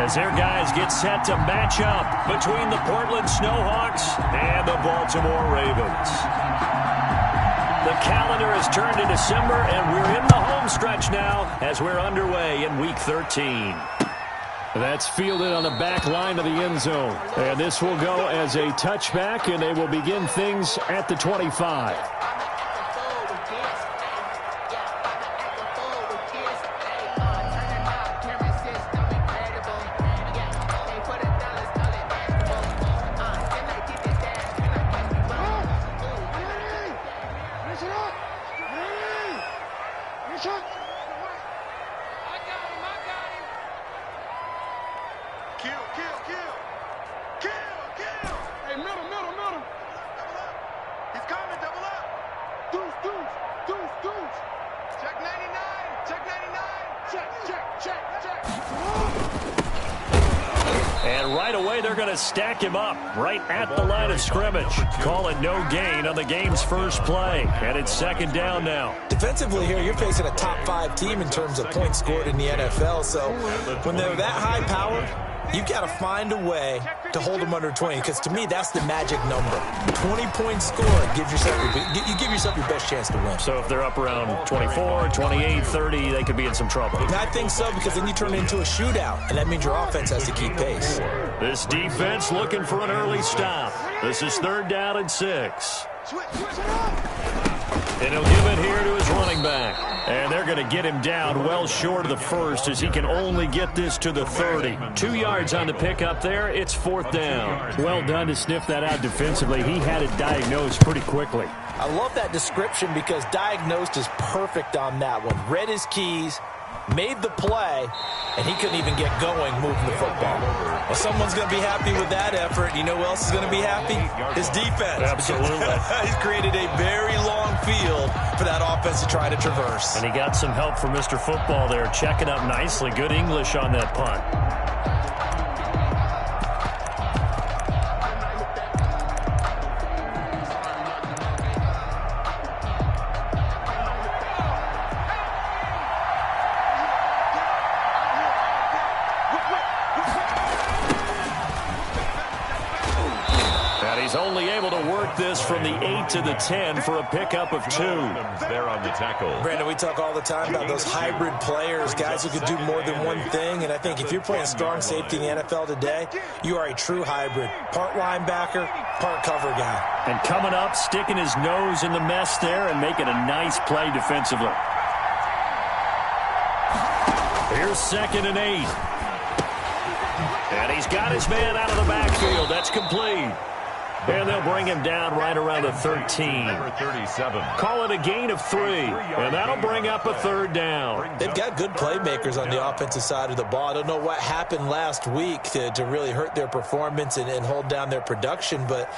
as their guys get set to match up between the Portland Snowhawks and the Baltimore Ravens. The calendar has turned to December, and we're in the home stretch now as we're underway in Week 13. That's fielded on the back line of the end zone. And this will go as a touchback, and they will begin things at the 25. And right away, they're going to stack him up right at the line of scrimmage. Call it no gain on the game's first play. And it's second down now. Defensively here, you're facing a top 5 team in terms of points scored in the NFL. So when they're that high powered, you've got to find a way to hold them under 20, because to me, that's the magic number. 20 points scored, you give yourself your best chance to win. So if they're up around 24, 28, 30, they could be in some trouble. I think so, because then you turn it into a shootout, and that means your offense has to keep pace. This defense looking for an early stop. This is third down and 6. And he'll give it here to his running back. And they're going to get him down well short of the first, as he can only get this to the 30. 2 yards on the pickup there. It's fourth down. Well done to sniff that out defensively. He had it diagnosed pretty quickly. I love that description, because diagnosed is perfect on that one. Read his keys, made the play, and he couldn't even get going moving the football. Well, someone's going to be happy with that effort. You know who else is going to be happy? His defense. Absolutely. He's created a very long field for that offense to try to traverse. And he got some help from Mr. Football there, checking up nicely. Good English on that punt. Only able to work this from the 8 to the 10 for a pickup of 2. There on the tackle. Brandon, we talk all the time about those hybrid players, guys who could do more than one thing, and I think if you're playing strong safety in the NFL today, you are a true hybrid. Part linebacker, part cover guy. And coming up, sticking his nose in the mess there and making a nice play defensively. Here's second and 8. And he's got his man out of the backfield. That's complete. And they'll bring him down right around the 13. Number 37. Call it a gain of 3. And that'll bring up a third down. They've got good playmakers on the offensive side of the ball. I don't know what happened last week to really hurt their performance and hold down their production, but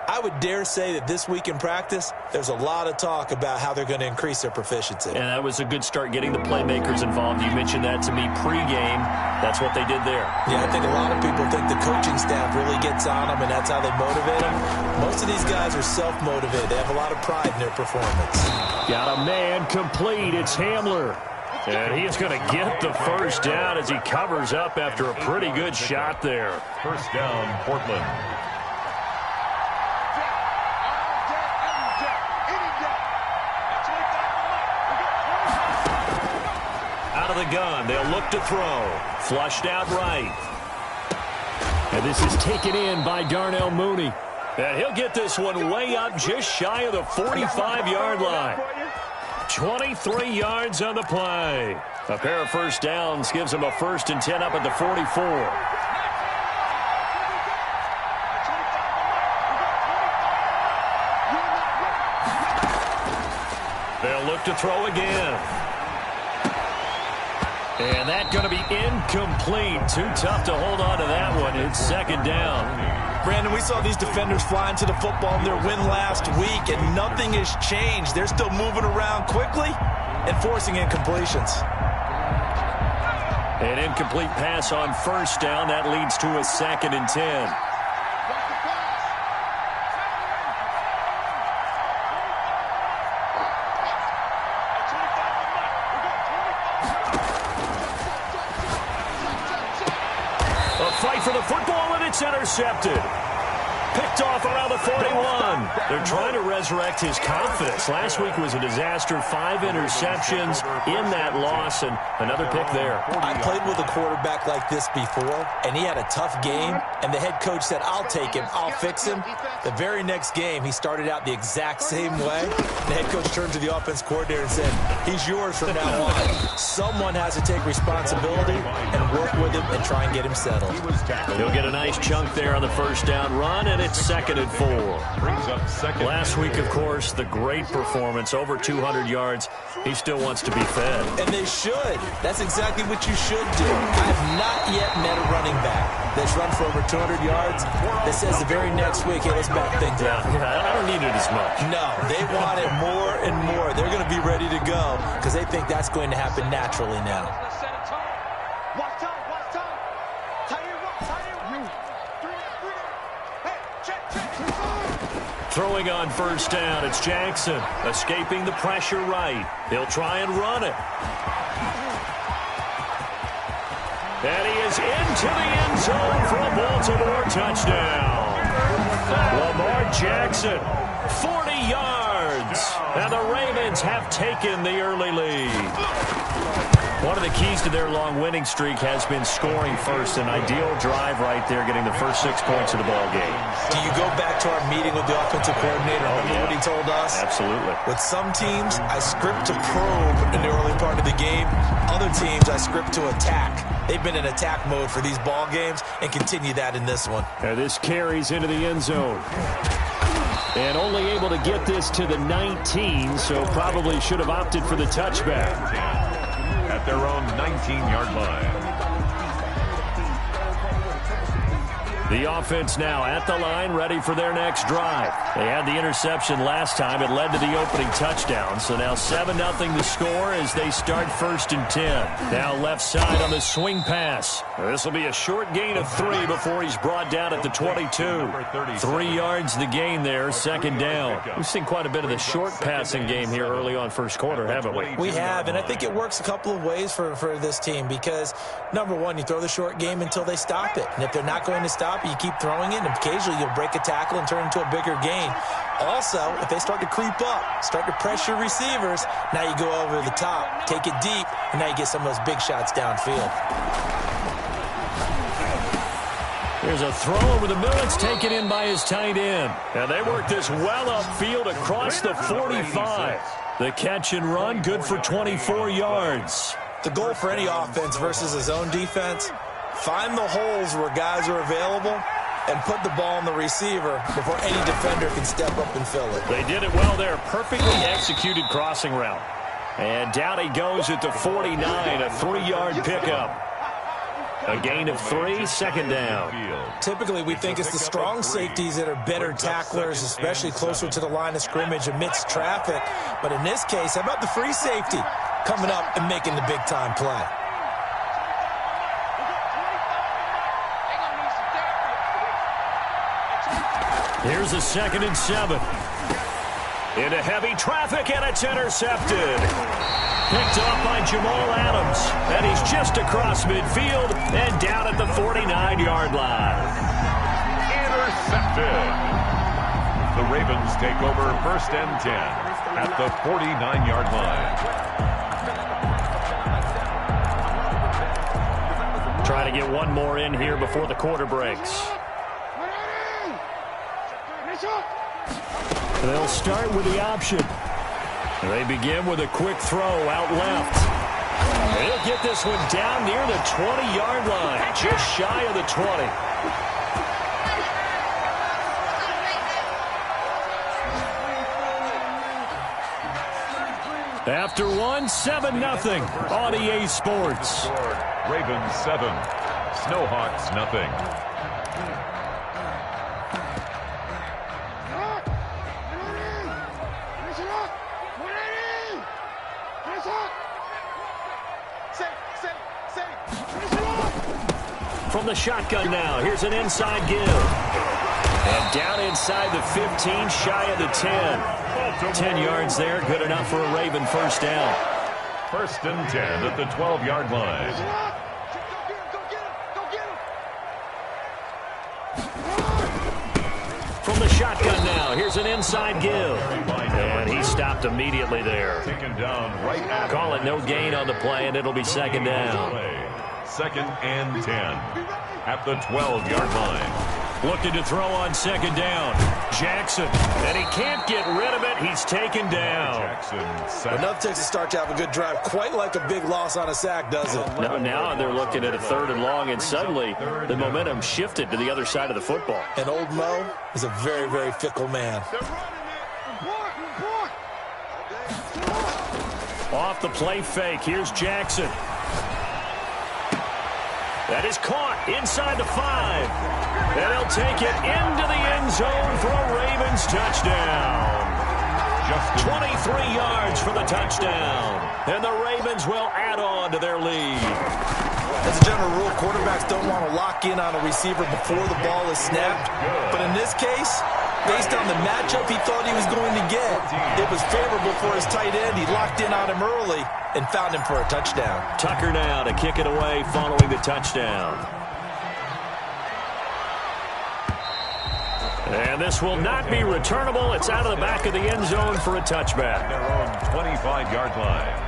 I would dare say that this week in practice, there's a lot of talk about how they're going to increase their proficiency. And that was a good start, getting the playmakers involved. You mentioned that to me pregame. That's what they did there. Yeah, I think a lot of people think the coaching staff really gets on them, and that's how they motivate them. Most of these guys are self-motivated. They have a lot of pride in their performance. Got a man complete. It's Hamler. And he is going to get the first down as he covers up after a pretty good shot there. First down, Portland. The gun. They'll look to throw. Flushed out right. And this is taken in by Darnell Mooney. And he'll get this one way up just shy of the 45-yard line. 23 yards on the play. A pair of first downs gives them a 1st and 10 up at the 44. They'll look to throw again. And that's going to be incomplete. Too tough to hold on to that one. It's second down. Brandon, we saw these defenders flying to the football in their win last week, and nothing has changed. They're still moving around quickly and forcing incompletions. An incomplete pass on first down. That leads to a 2nd and 10. A fight for the football, and it's intercepted. Picked off around the 41. They're trying to resurrect his confidence. Last week was a disaster. 5 interceptions in that loss, and another pick there. I played with a quarterback like this before, and he had a tough game, and the head coach said, I'll take him, I'll fix him. The very next game, he started out the exact same way. The head coach turned to the offense coordinator and said, he's yours from now on. Someone has to take responsibility and work with him and try and get him settled. He'll get a nice chunk there on the first down run, and it's 2nd and 4. Last week, of course, the great performance, over 200 yards. He still wants to be fed. And they should. That's exactly what you should do. I have not yet met a running back that's run for over 200 yards that says the very next week, hey, let's back things up. Yeah, I don't need it as much. No, they want it more and more. They're going to be ready to go because they think that's going to happen naturally now. Throwing on first down, it's Jackson. Escaping the pressure right. He'll try and run it. And he is into the end zone for a Baltimore touchdown. Lamar Jackson, 40 yards. And the Ravens have taken the early lead. One of the keys to their long winning streak has been scoring first. An ideal drive right there, getting the first 6 points of the ball game. Do you go back to our meeting with the offensive coordinator? Remember what he told us? Absolutely. With some teams, I script to probe in the early part of the game. Other teams, I script to attack. They've been in attack mode for these ball games and continue that in this one. This carries into the end zone. And only able to get this to the 19, so probably should have opted for the touchback. At their own 19-yard line. The offense now at the line, ready for their next drive. They had the interception last time. It led to the opening touchdown. So now 7-0 the score as they start 1st and 10. Now left side on the swing pass. This will be a short gain of 3 before he's brought down at the 22. 3 yards the gain there, 2nd down. We've seen quite a bit of the short passing game here early on first quarter, haven't we? We have, and I think it works a couple of ways for this team because, number one, you throw the short game until they stop it. And if they're not going to stop, you keep throwing it, and occasionally you'll break a tackle and turn into a bigger gain. Also, if they start to creep up, start to pressure receivers, now you go over the top, take it deep, and now you get some of those big shots downfield. There's a throw over the middle. It's taken in by his tight end. And they work this well upfield across the 45. The catch and run, good for 24 yards. The goal for any offense versus his own defense, find the holes where guys are available and put the ball on the receiver before any defender can step up and fill it. They did it well there. Perfectly executed crossing route. And down he goes at the 49, a 3-yard pickup. A gain of 3, 2nd down. Typically, we think it's the strong safeties that are better tacklers, especially closer to the line of scrimmage amidst traffic. But in this case, how about the free safety coming up and making the big-time play? Here's a 2nd and 7. Into heavy traffic, and it's intercepted. Picked off by Jamal Adams. And he's just across midfield and down at the 49-yard line. Intercepted. The Ravens take over 1st and 10 at the 49-yard line. Trying to get one more in here before the quarter breaks. They'll start with the option. They begin with a quick throw out left. He'll get this one down near the 20-yard line, just shy of the 20. After one, 7-0 on EA Sports. Ravens 7, Snowhawks nothing. From the shotgun now, here's an inside give. And down inside the 15, shy of the 10. 10 yards there, good enough for a Raven first down. 1st and 10 at the 12-yard line. From the shotgun now, here's an inside give. And he stopped immediately there. Call it no gain on the play, and it'll be second down. 2nd and 10 at the 12-yard line. Looking to throw on second down. Jackson, and he can't get rid of it. He's taken down. Enough takes a start to have a good drive. Quite like a big loss on a sack, does it? No, now they're looking at a 3rd and long, and suddenly the momentum shifted to the other side of the football. And old Mo is a very, very fickle man. Off the play fake, here's Jackson. That is caught inside the 5. And he'll take it into the end zone for a Ravens touchdown. Just 23 yards for the touchdown. And the Ravens will add on to their lead. As a general rule, quarterbacks don't want to lock in on a receiver before the ball is snapped. But in this case, based on the matchup he thought he was going to get, it was favorable for his tight end. He locked in on him early and found him for a touchdown. Tucker now to kick it away following the touchdown. And this will not be returnable. It's out of the back of the end zone for a touchback. Their own 25-yard line.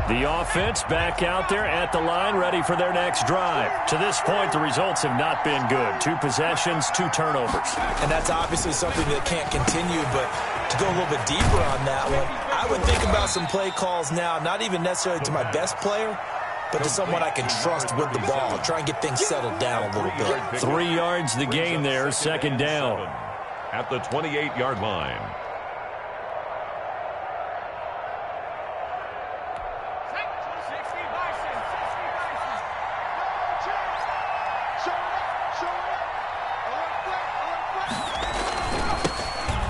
The offense back out there at the line, ready for their next drive. To this point, the results have not been good. 2 possessions, 2 turnovers. And that's obviously something that can't continue, but to go a little bit deeper on that one, I would think about some play calls now, not even necessarily to my best player, but to someone I can trust with the ball. Try and get things settled down a little bit. 3 yards the gain there, second down. At the 28-yard line.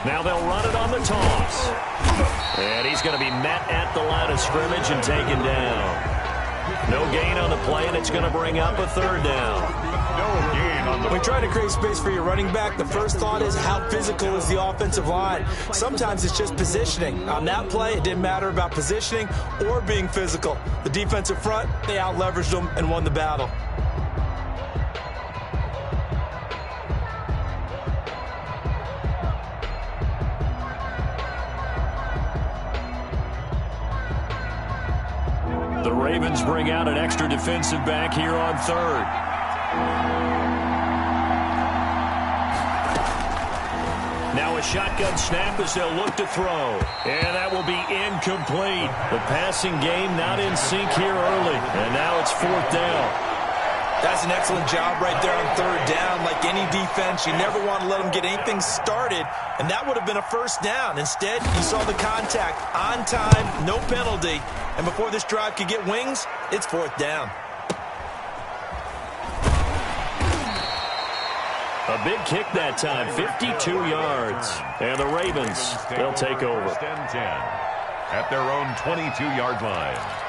Now they'll run it on the toss. And he's going to be met at the line of scrimmage and taken down. No gain on the play, and it's going to bring up a 3rd down. No gain on the... When trying to create space for your running back, the first thought is how physical is the offensive line. Sometimes it's just positioning. On that play, it didn't matter about positioning or being physical. The defensive front, they out-leveraged them and won the battle. The Ravens bring out an extra defensive back here on 3rd. Now a shotgun snap as they'll look to throw. And that will be incomplete. The passing game not in sync here early. And now it's 4th down. That's an excellent job right there on 3rd down. Like any defense, you never want to let them get anything started, and that would have been a 1st down. Instead, you saw the contact on time, no penalty, and before this drive could get wings, it's 4th down. A big kick that time, 52 yards. And the Ravens, they'll take over. 1st and 10 at their own 22-yard line.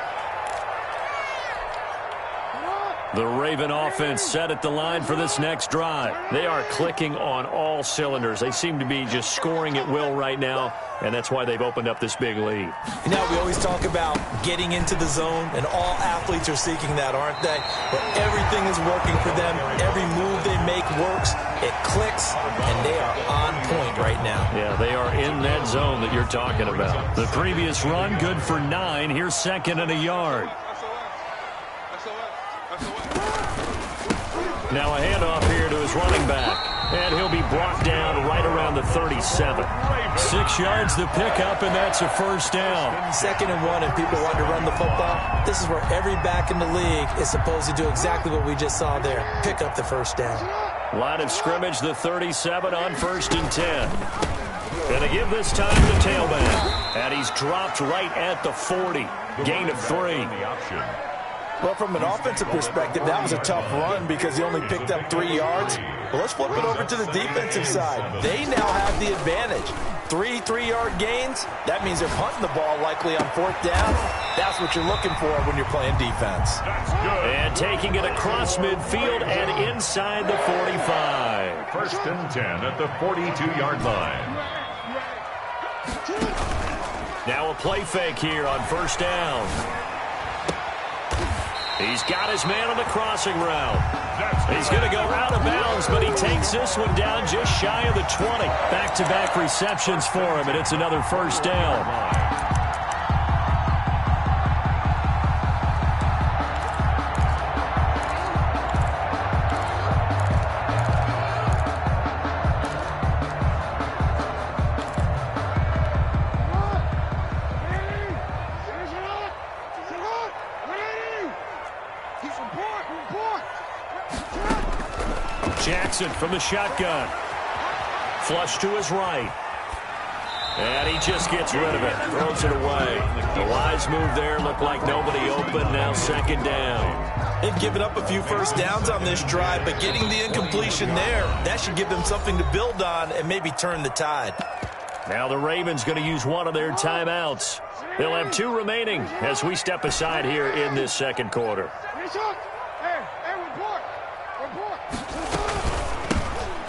The Raven offense set at the line for this next drive. They are clicking on all cylinders. They seem to be just scoring at will right now, and that's why they've opened up this big lead. You know, we always talk about getting into the zone, and all athletes are seeking that, aren't they? But everything is working for them. Every move they make works. It clicks, and they are on point right now. Yeah, they are in that zone that you're talking about. The previous run, good for 9. Here's 2nd and a yard. Now a handoff here to his running back. And he'll be brought down right around the 37. 6 yards the pickup, and that's a 1st down. 2nd and 1, and people want to run the football. This is where every back in the league is supposed to do exactly what we just saw there. Pick up the 1st down. Line of scrimmage, the 37 on 1st and 10. Going to give this time to tailback. And he's dropped right at the 40. Gain of 3. Well, from an offensive perspective, that was a tough run because he only picked up 3 yards. Well, let's flip it over to the defensive side. They now have the advantage. 3 3-yard gains, that means they're punting the ball likely on 4th down. That's what you're looking for when you're playing defense. And taking it across midfield and inside the 45. 1st and 10 at the 42-yard line. Now a play fake here on 1st down. He's got his man on the crossing route. That's He's going to go out of bounds, but he takes this one down just shy of the 20. Back-to-back receptions for him, and it's another first down. Jackson from the shotgun. Flush to his right. And he just gets rid of it. Throws it away. The wise move there. Looked like nobody open. Now second down. They've given up a few first downs on this drive, but getting the incompletion there, that should give them something to build on and maybe turn the tide. Now the Ravens going to use one of their timeouts. They'll have 2 remaining as we step aside here in this second quarter.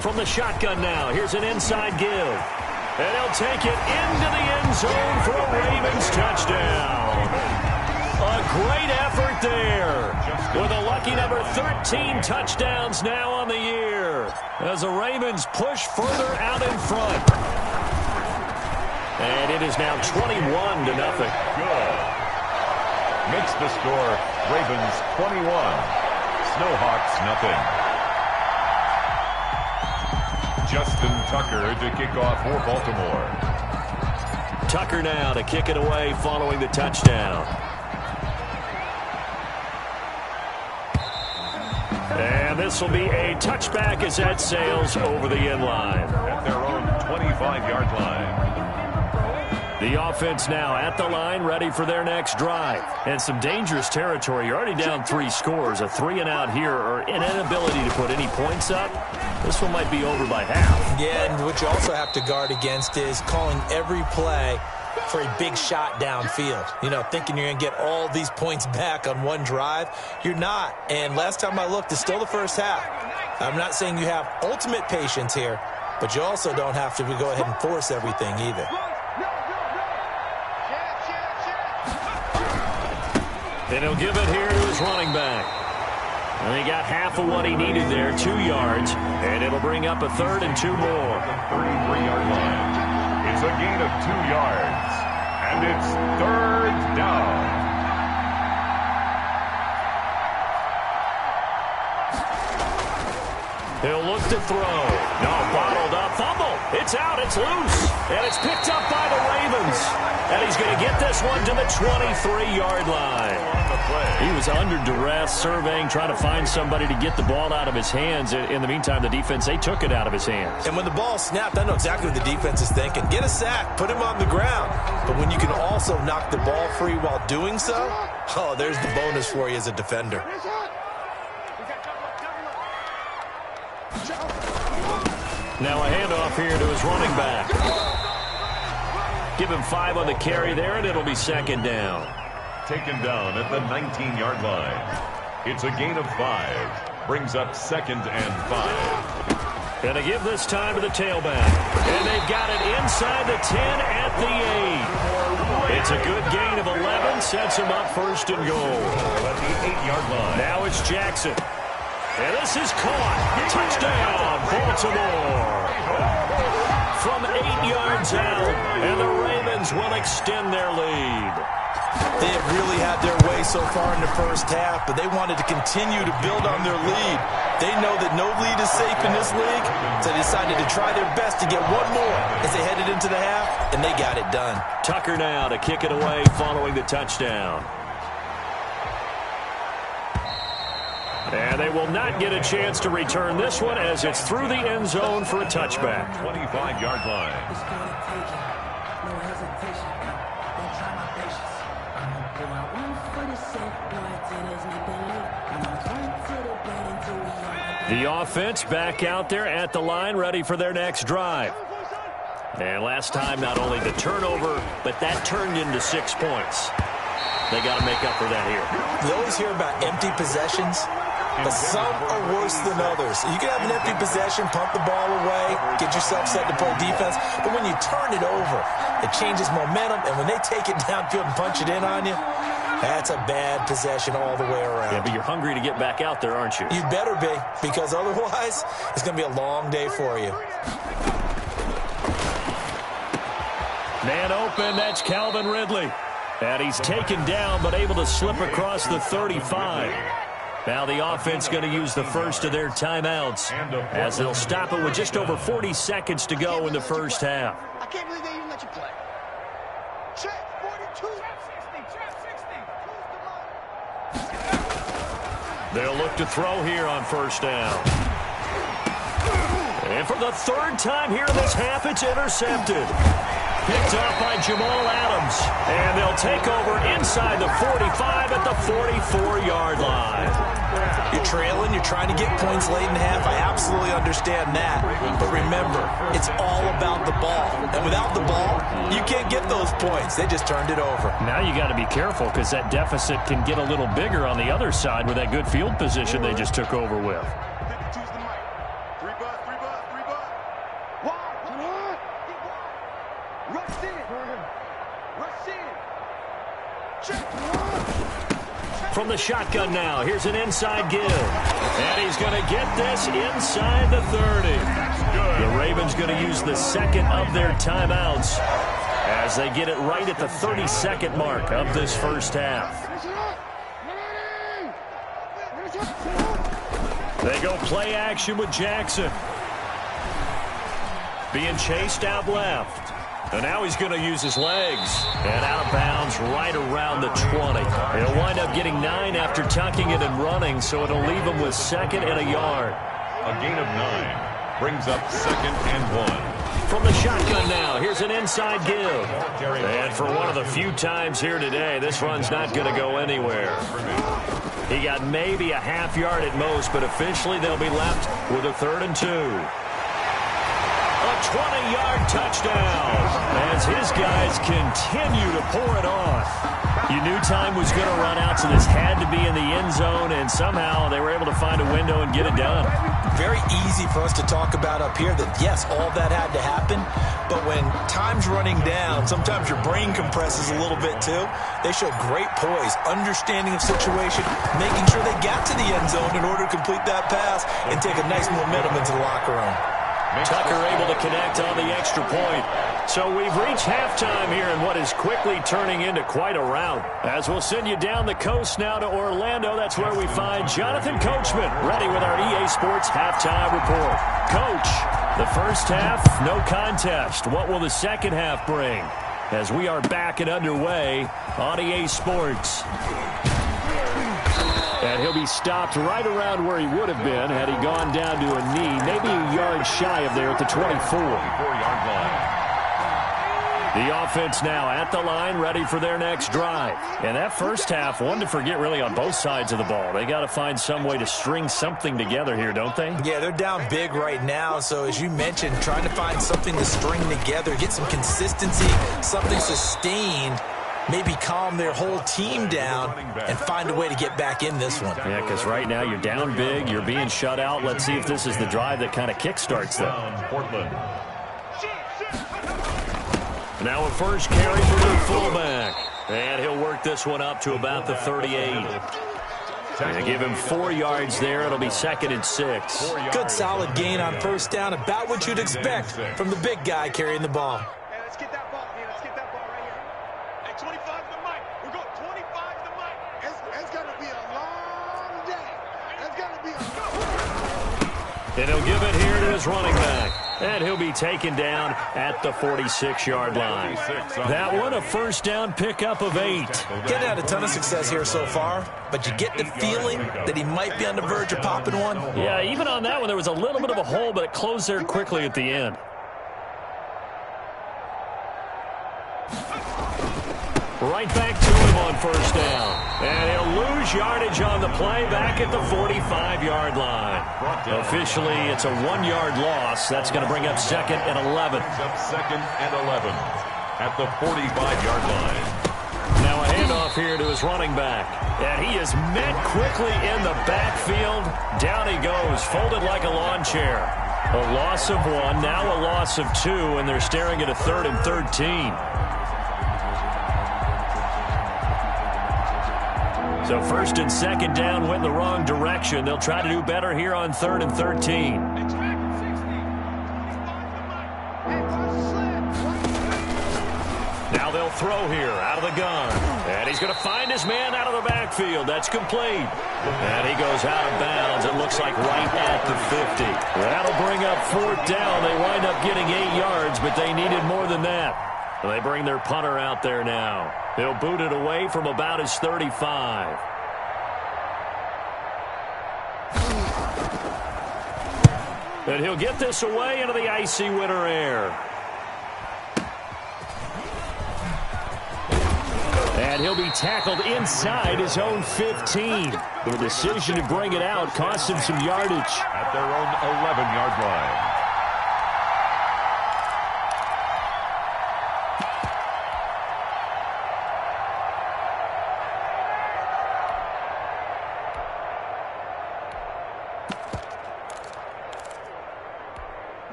From the shotgun now, here's an inside give. And he'll take it into the end zone for a Ravens touchdown. A great effort there. With a lucky number 13 touchdowns now on the year. As the Ravens push further out in front. And it is now 21-0. Good. Makes the score Ravens 21. Snowhawks nothing. Justin Tucker to kick off for Baltimore. Tucker now to kick it away following the touchdown. And this will be a touchback as that sails over the end line. At their own 25-yard line. The offense now at the line, ready for their next drive. And some dangerous territory. You're already down 3 scores. A 3 and out here, or an inability to put any points up. This one might be over by half. Yeah, and what you also have to guard against is calling every play for a big shot downfield. You know, thinking you're going to get all these points back on one drive. You're not. And last time I looked, it's still the first half. I'm not saying you have ultimate patience here, but you also don't have to go ahead and force everything either. And he'll give it here to his running back. And he got half of what he needed there, 2 yards. And it'll bring up a 3rd and 2 more. 33-yard line. It's a gain of 2 yards. And it's 3rd down. He'll look to throw. No, bottled up. Fumble. It's out. It's loose. And it's picked up by the Ravens. And he's going to get this one to the 23-yard line. He was under duress, surveying, trying to find somebody to get the ball out of his hands. In the meantime, the defense, they took it out of his hands. And when the ball snapped, I know exactly what the defense is thinking. Get a sack, put him on the ground. But when you can also knock the ball free while doing so, oh, there's the bonus for you as a defender. Now a handoff here to his running back. Give him 5 on the carry there, and it'll be second down. Taken down at the 19-yard line. It's a gain of 5. Brings up 2nd and 5. Gonna give this time to the tailback. And they've got it inside the 10 at the 8. It's a good gain of 11. Sets him up 1st and goal. At the 8-yard line. Now it's Jackson. And this is caught. Touchdown, Baltimore. From 8 yards out. And the Ravens will extend their lead. They have really had their way so far in the first half, but they wanted to continue to build on their lead. They know that no lead is safe in this league, so they decided to try their best to get one more as they headed into the half, and they got it done. Tucker now to kick it away following the touchdown. And they will not get a chance to return this one as it's through the end zone for a touchback. 25-yard line. The offense back out there at the line, ready for their next drive. And last time, not only the turnover, but that turned into 6 points. They got to make up for that here. You always hear about empty possessions, but some are worse than others. You can have an empty possession, pump the ball away, get yourself set to play defense, but when you turn it over, it changes momentum, and when they take it downfield and punch it in on you, That's a bad possession all the way around. Yeah, but you're hungry to get back out there, aren't you? You better be, because otherwise it's going to be a long day for you. Man open, that's Calvin Ridley. And he's taken down, but able to slip across the 35. Now the offense going to use the first of their timeouts as they'll stop it with just over 40 seconds to go in the first half. I can't believe they even let you play. Check 42. They'll look to throw here on first down. And for the third time here in this half, it's intercepted. Picked off by Jamal Adams. And they'll take over inside the 45 at the 44-yard line. You're trailing, you're trying to get points late in half. I absolutely understand that. But remember, it's all about the ball. And without the ball, you can't get those points. They just turned it over. Now you got to be careful because that deficit can get a little bigger on the other side with that good field position they just took over with. From the shotgun now, here's an inside give. And he's going to get this inside the 30. The Ravens going to use the second of their timeouts as they get it right at the 32nd mark of this first half. They go play action with Jackson. Being chased out left. And now he's going to use his legs. And out of bounds right around the 20. He'll wind up getting 9 after tucking it and running, so it'll leave him with second and a yard. A gain of 9 brings up second and 1. From the shotgun now, here's an inside give. And for one of the few times here today, this run's not going to go anywhere. He got maybe a half yard at most, but officially they'll be left with a 3rd and 2. A 20-yard touchdown as his guys continue to pour it on. You knew time was going to run out, so this had to be in the end zone, and somehow they were able to find a window and get it done. Very easy for us to talk about up here that, yes, all that had to happen, but when time's running down, sometimes your brain compresses a little bit too. They showed great poise, understanding of situation, making sure they got to the end zone in order to complete that pass and take a nice momentum into the locker room. Tucker able to connect on the extra point. So we've reached halftime here in what is quickly turning into quite a rout. As we'll send you down the coast now to Orlando, that's where we find Jonathan Coachman ready with our EA Sports halftime report. Coach, the first half, no contest. What will the second half bring? As we are back and underway on EA Sports. And he'll be stopped right around where he would have been had he gone down to a knee, maybe a yard shy of there at the 24-yard line. The offense now at the line, ready for their next drive. And that first half, one to forget really on both sides of the ball. They got to find some way to string something together here, don't they? Yeah, they're down big right now. So as you mentioned, trying to find something to string together, get some consistency, something sustained. Maybe calm their whole team down and find a way to get back in this one. Yeah, because right now you're down big, you're being shut out. Let's see if this is the drive that kind of kickstarts them. Portland. Now a first carry for their fullback. And he'll work this one up to about the 38. And give him 4 yards there. It'll be 2nd and 6. Good solid gain on first down. About what you'd expect from the big guy carrying the ball. Let's get that ball here. Let's get that ball right here. Hey, 25 to the mic. We're going 25 to the mic. It's going to be a long day. It's going to be a long day. And he'll give it here to his running back. And he'll be taken down at the 46-yard line. That one, a first down pickup of 8. Getting had a ton of success here so far, but you get the feeling that he might be on the verge of popping one. Yeah, even on that one, there was a little bit of a hole, but it closed there quickly at the end. Right back to him on first down. And he'll lose yardage on the play back at the 45-yard line. Officially, it's a 1-yard loss. That's going to bring up 2nd and 11. Second and 11 at the 45-yard line. Now a handoff here to his running back. And he is met quickly in the backfield. Down he goes, folded like a lawn chair. A loss of 1, now a loss of 2, and they're staring at a 3rd and 13. So first and second down went the wrong direction. They'll try to do better here on 3rd and 13. Now they'll throw here out of the gun. And he's going to find his man out of the backfield. That's complete. And he goes out of bounds. It looks like right at the 50. That'll bring up 4th down. They wind up getting 8 yards, but they needed more than that. They bring their punter out there now. He'll boot it away from about his 35. And he'll get this away into the icy winter air. And he'll be tackled inside his own 15. The decision to bring it out cost him some yardage. At their own 11-yard line.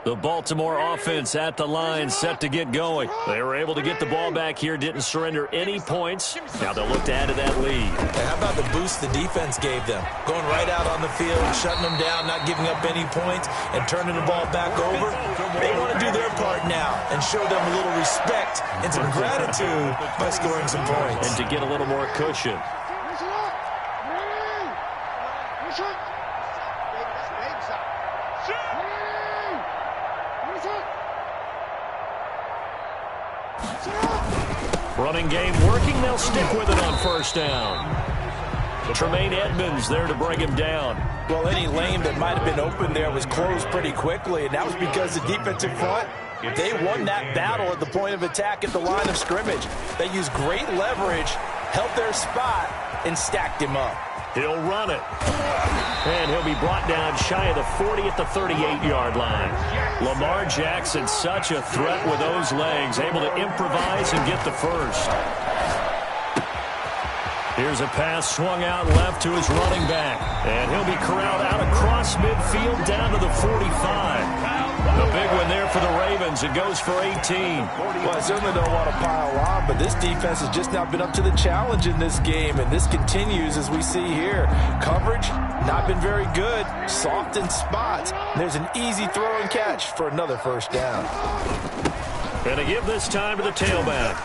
The Baltimore offense at the line, set to get going. They were able to get the ball back here, didn't surrender any points. Now they'll look to add to that lead. And how about the boost the defense gave them? Going right out on the field, shutting them down, not giving up any points, and turning the ball back over. They want to do their part now and show them a little respect and some gratitude by scoring some points. And to get a little more cushion. Running game working. They'll stick with it on 1st down. Tremaine Edmonds there to bring him down. Well, any lane that might have been open there was closed pretty quickly, and that was because the defensive front, they won that battle at the point of attack at the line of scrimmage. They used great leverage, held their spot, and stacked him up. He'll run it. And he'll be brought down shy of the 40 at the 38-yard line. Lamar Jackson, such a threat with those legs, able to improvise and get the first. Here's a pass swung out left to his running back. And he'll be corralled out across midfield down to the 45. The big one there for the Ravens. It goes for 18. Well, I certainly don't want to pile on, but this defense has just not been up to the challenge in this game, and this continues as we see here. Coverage, not been very good. Soft in spots. There's an easy throw and catch for another 1st down. And to give this time to the tailback.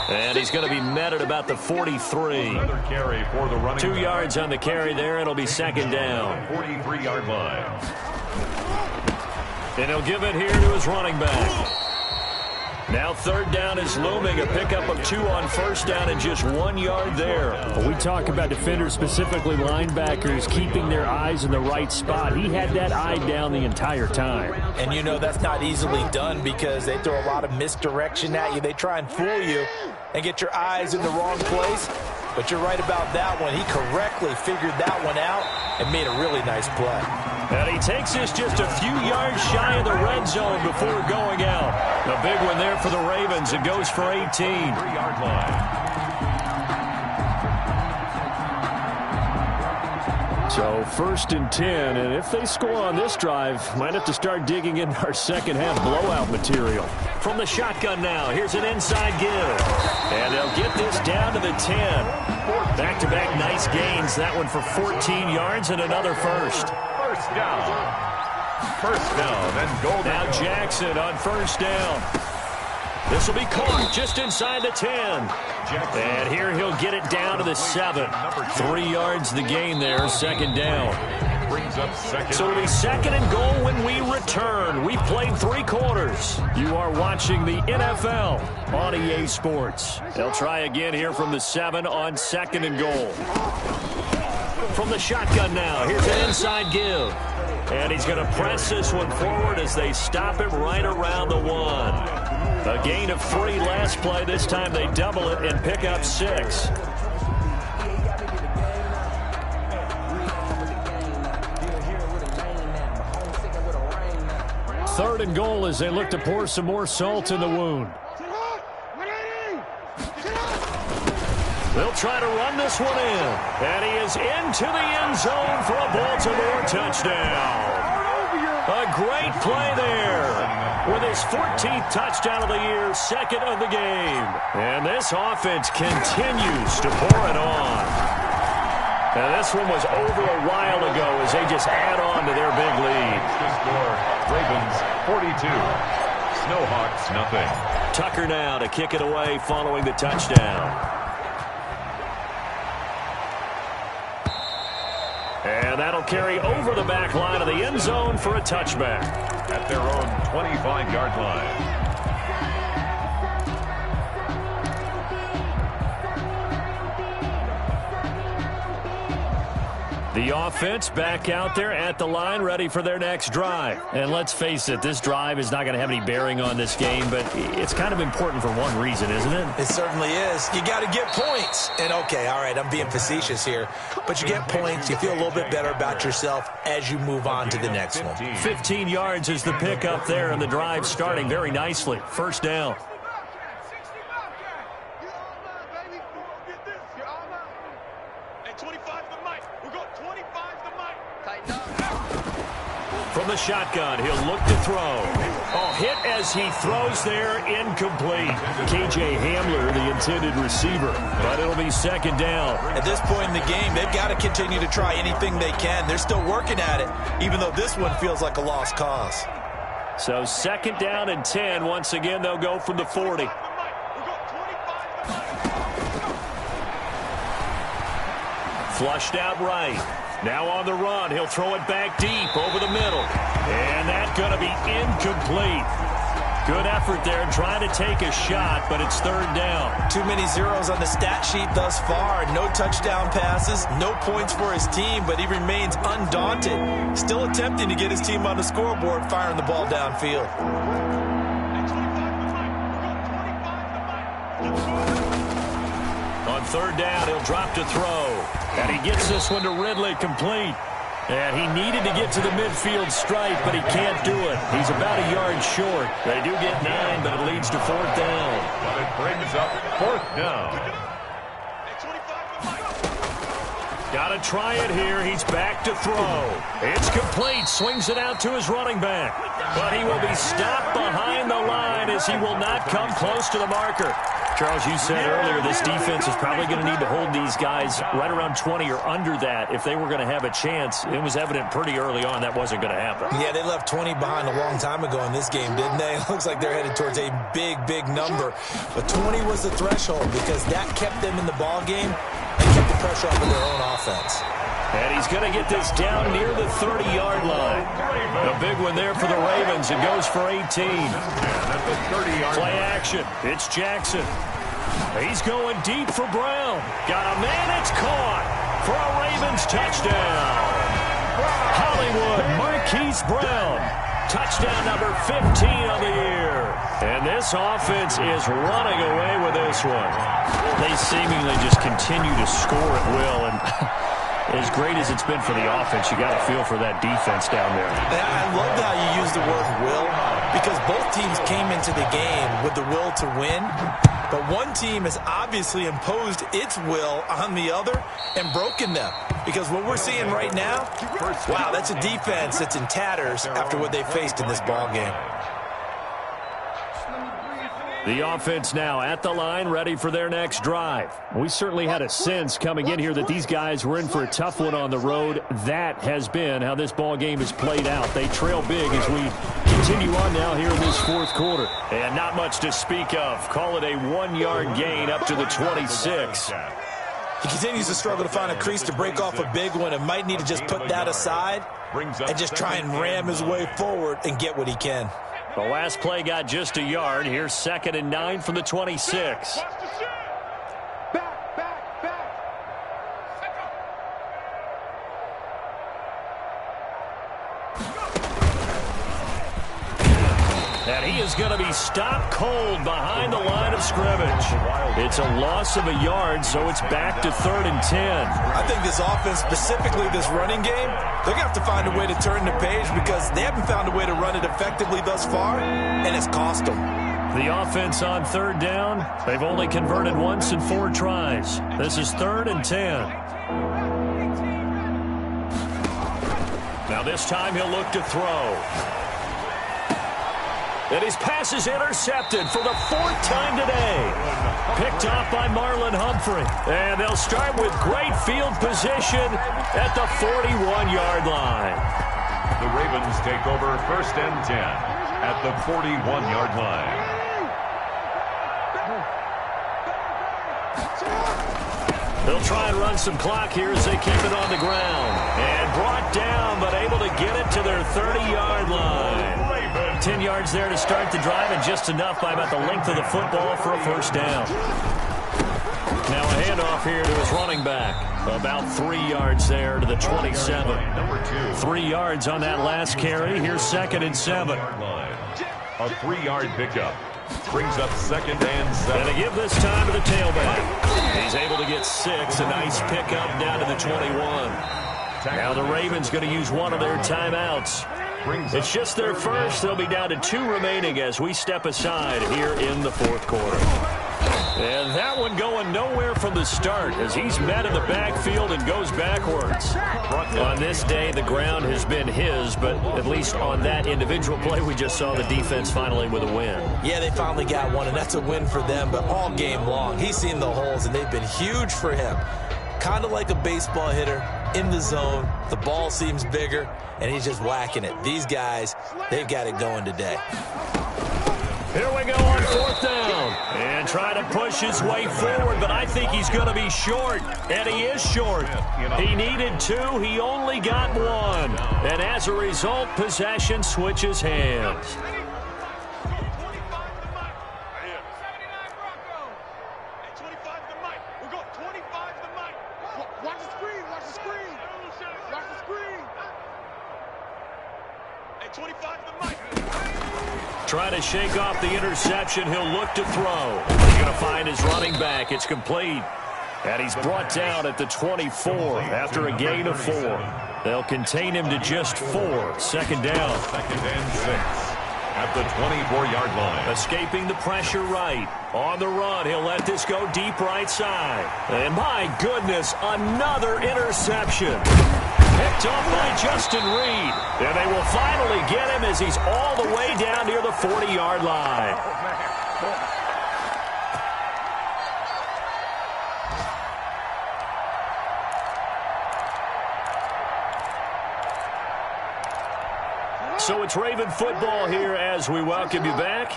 And he's going to be met at about the 43. Another carry for the running 2 back. yards on the carry there. It'll be 2nd down. 43-yard line. And he'll give it here to his running back. Now 3rd down is looming. A pickup of 2 on 1st down and just 1 yard there. When we talk about defenders, specifically linebackers, keeping their eyes in the right spot. He had that eye down the entire time. And you know that's not easily done because they throw a lot of misdirection at you. They try and fool you and get your eyes in the wrong place. But you're right about that one. He correctly figured that one out and made a really nice play. And he takes us just a few yards shy of the red zone before going out. The big one there for the Ravens. It goes for 18. 3-yard line. So 1st and 10, and if they score on this drive, might have to start digging in our second half blowout material. From the shotgun now, here's an inside give. And they'll get this down to the 10. Back-to-back nice gains. That one for 14 yards and another first. 1st down. 1st down and goal. Now Jackson on 1st down. This will be caught just inside the 10. And here he'll get it down to the 7. 3 yards the gain there, 2nd down. Brings up 2nd. So it'll be 2nd and goal when we return. We've played 3 quarters. You are watching the NFL on EA Sports. They'll try again here from the 7 on 2nd and goal. From the shotgun now, here's an inside give. And he's going to press this one forward as they stop him right around the 1. A gain of 3 last play. This time they double it and pick up 6. Third and goal as they look to pour some more salt in the wound. They'll try to run this one in. And he is into the end zone for a Baltimore touchdown. A great play there with his 14th touchdown of the year, second of the game. And this offense continues to pour it on. Now, this one was over a while ago as they just add on to their big lead. The score, Ravens 42, Snowhawks nothing. Tucker now to kick it away following the touchdown. And that'll carry over the back line of the end zone for a touchback. At their own 25-yard line. The offense back out there at the line, ready for their next drive. And let's face it, this drive is not going to have any bearing on this game, but it's kind of important for one reason, isn't it? It certainly is. You got to get points. And, okay, all right, I'm being facetious here, but you get points, you feel a little bit better about yourself as you move on to the next one. 15 yards is the pickup there, and the drive starting very nicely. First down. From the shotgun, he'll look to throw. Oh, hit as he throws there, incomplete. K.J. Hamler, the intended receiver, but it'll be second down. At this point in the game, they've got to continue to try anything they can. They're still working at it, even though this one feels like a lost cause. So second down and 10. Once again, they'll go from the 40. Flushed out right. Now on the run, he'll throw it back deep over the middle. And that's going to be incomplete. Good effort there trying to take a shot, but it's third down. Too many zeros on the stat sheet thus far. No touchdown passes, no points for his team, but he remains undaunted. Still attempting to get his team on the scoreboard, firing the ball downfield. On third down, he'll drop to throw. And he gets this one to Ridley, complete. And he needed to get to the midfield stripe, but he can't do it. He's about a yard short. They do get 9, but it leads to fourth down. But it brings up fourth down. Got to try it here. He's back to throw. It's complete. Swings it out to his running back. But he will be stopped behind the line as he will not come close to the marker. Charles, you said earlier this defense is probably going to need to hold these guys right around 20 or under that if they were going to have a chance. It was evident pretty early on that wasn't going to happen. Yeah, they left 20 behind a long time ago in this game, didn't they? It looks like they're headed towards a big, big number. But 20 was the threshold because that kept them in the ball game and kept the pressure off of their own offense. And he's going to get this down near the 30-yard line. A big one there for the Ravens. It goes for 18. Play action. It's Jackson. He's going deep for Brown. Got a man. It's caught for a Ravens touchdown. Hollywood Marquise Brown. Touchdown number 15 of the year. And this offense is running away with this one. They seemingly just continue to score at will. And as great as it's been for the offense, you got to feel for that defense down there. I love how you use the word will, because both teams came into the game with the will to win, but one team has obviously imposed its will on the other and broken them. Because what we're seeing right now, wow, that's a defense that's in tatters after what they faced in this ball game. The offense now at the line, ready for their next drive. We certainly had a sense coming in here that these guys were in for a tough one on the road. That has been how this ball game has played out. They trail big as we continue on now here in this fourth quarter. And not much to speak of. Call it a 1-yard gain up to the 26. He continues to struggle to find a crease to break off a big one and might need to just put that aside and just try and ram his way forward and get what he can. The last play got just a yard. Here's 2nd and 9 from the 26. And he is going to be stopped cold behind the line of scrimmage. It's a loss of a yard, so it's back to 3rd and 10. I think this offense, specifically this running game, they're going to have to find a way to turn the page because they haven't found a way to run it effectively thus far, and it's cost them. The offense on 3rd down, they've only converted once in 4 tries. This is 3rd and 10. Now Now this time he'll look to throw. And his pass is intercepted for the 4th time today. Picked off by Marlon Humphrey. And they'll start with great field position at the 41-yard line. The Ravens take over 1st and 10 at the 41-yard line. They'll try and run some clock here as they keep it on the ground. And brought down, but able to get it to their 30-yard line. 10 yards there to start the drive, and just enough by about the length of the football for a 1st down. Now a handoff here to his running back. About 3 yards there to the 27. 3 yards on that last carry. Here's 2nd and 7. A 3-yard pickup. Brings up 2nd and 7. And to give this time to the tailback. He's able to get 6. A nice pickup down to the 21. Now the Ravens going to use one of their timeouts. It's just their first. They'll be down to 2 remaining as we step aside here in the 4th quarter. And that one going nowhere from the start as he's met in the backfield and goes backwards. On this day, the ground has been his, but at least on that individual play, we just saw the defense finally with a win. Yeah, they finally got one, and that's a win for them, but all game long, he's seen the holes, and they've been huge for him. Kind of like a baseball hitter in the zone. The ball seems bigger, and he's just whacking it. These guys, they've got it going today. Here we go on 4th down. And try to push his way forward, but I think he's going to be short. And he is short. He needed 2. He only got 1. And as a result, possession switches hands. Trying to shake off the interception. He'll look to throw. He's going to find his running back. It's complete. And he's brought down at the 24 after a gain of 4. They'll contain him to just 4. 2nd down. 2nd and 6 at the 24-yard line. Escaping the pressure right. On the run, he'll let this go deep right side. And my goodness, another interception. Picked off by Justin Reed. And they will finally get him as he's all the way down near the 40-yard line. So it's Raven football here as we welcome you back.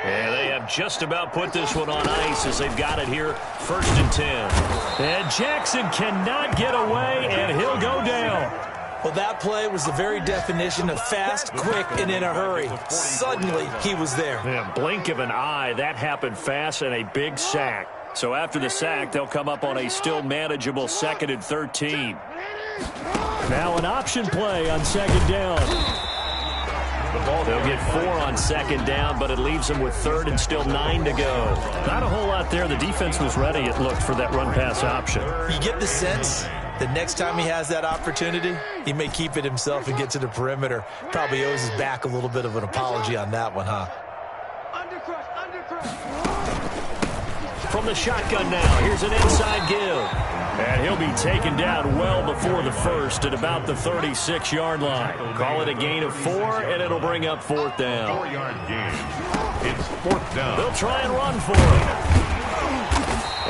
And they have just about put this one on ice as they've got it here 1st and 10. And Jackson cannot get away, and he'll go down. Well, that play was the very definition of fast, quick, and in a hurry. Suddenly, he was there. Yeah, blink of an eye, that happened fast, and a big sack. So after the sack, they'll come up on a still manageable 2nd and 13. Now an option play on 2nd down. They'll get 4 on 2nd down, but it leaves them with 3rd and still 9 to go. Not a whole lot there. The defense was ready, it looked, for that run-pass option. You get the sense that next time he has that opportunity, he may keep it himself and get to the perimeter. Probably owes his back a little bit of an apology on that one, huh? From the shotgun now, here's an inside give. And he'll be taken down well before the 1st at about the 36-yard line. Call it a gain of 4, and it'll bring up 4th down. 4-yard gain. It's 4th down. They'll try and run for him.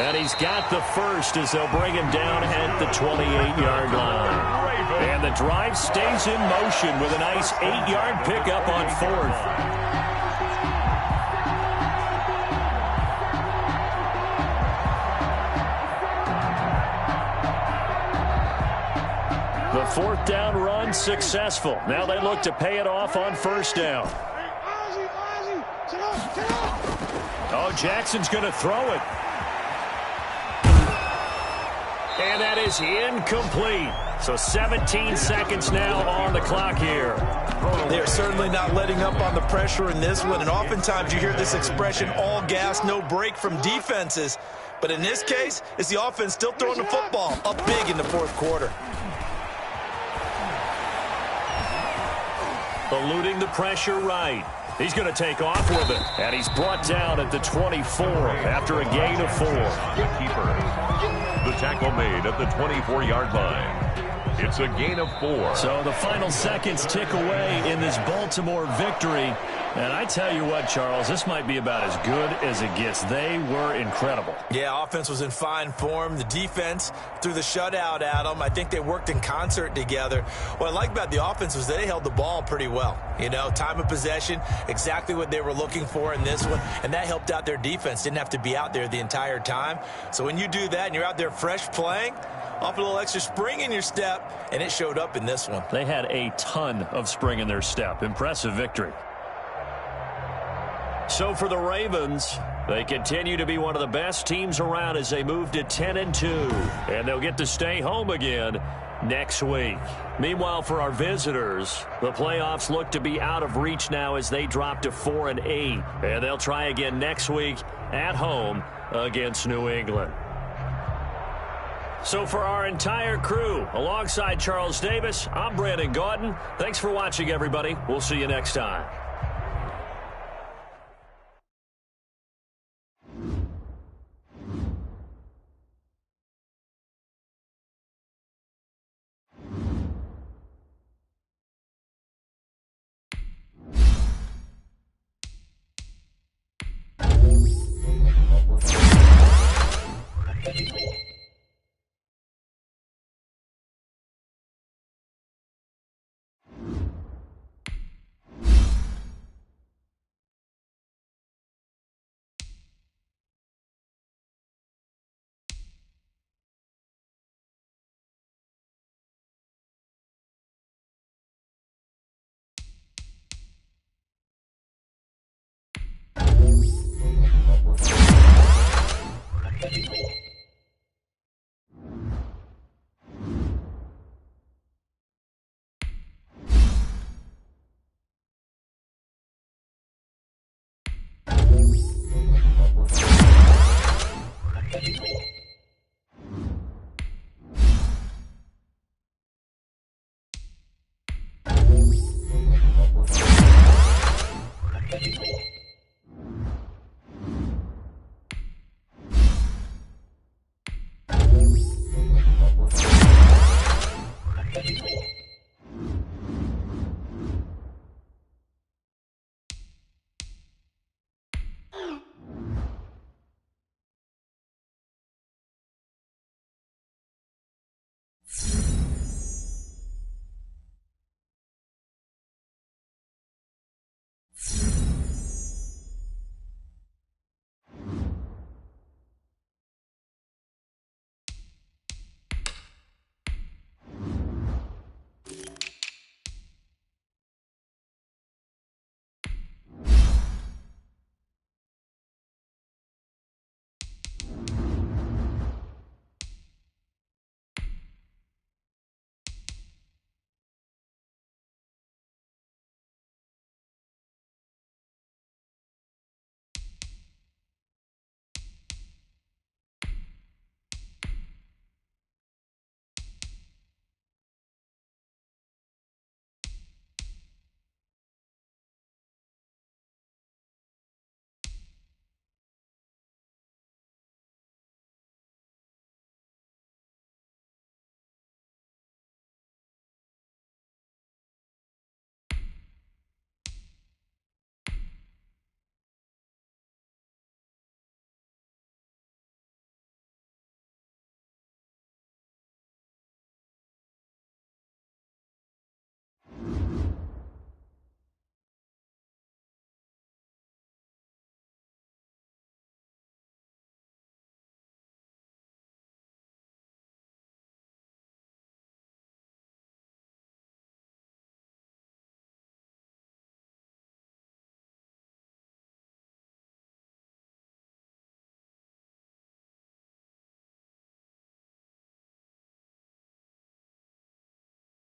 And he's got the 1st as they'll bring him down at the 28-yard line. And the drive stays in motion with a nice 8-yard pickup on 4th. The 4th down run successful. Now they look to pay it off on 1st down. Oh, Jackson's going to throw it. And that is incomplete. So 17 seconds now on the clock here. They're certainly not letting up on the pressure in this one. And oftentimes you hear this expression, all gas, no break from defenses. But in this case, it's the offense still throwing the football up big in the 4th quarter. Eluding the pressure right. He's going to take off with it. And he's brought down at the 24 after a gain of 4. Good keeper. The tackle made at the 24-yard line. It's a gain of 4. So the final seconds tick away in this Baltimore victory. And I tell you what, Charles, this might be about as good as it gets. They were incredible. Yeah, offense was in fine form. The defense threw the shutout at them. I think they worked in concert together. What I like about the offense was they held the ball pretty well. You know, time of possession, exactly what they were looking for in this one. And that helped out their defense. Didn't have to be out there the entire time. So when you do that and you're out there fresh playing, off a little extra spring in your step, and it showed up in this one. They had a ton of spring in their step. Impressive victory. So for the Ravens, they continue to be one of the best teams around as they move to 10-2. And they'll get to stay home again next week. Meanwhile, for our visitors, the playoffs look to be out of reach now as they drop to 4-8. And they'll try again next week at home against New England. So for our entire crew, alongside Charles Davis, I'm Brandon Gaudin. Thanks for watching, everybody. We'll see you next time.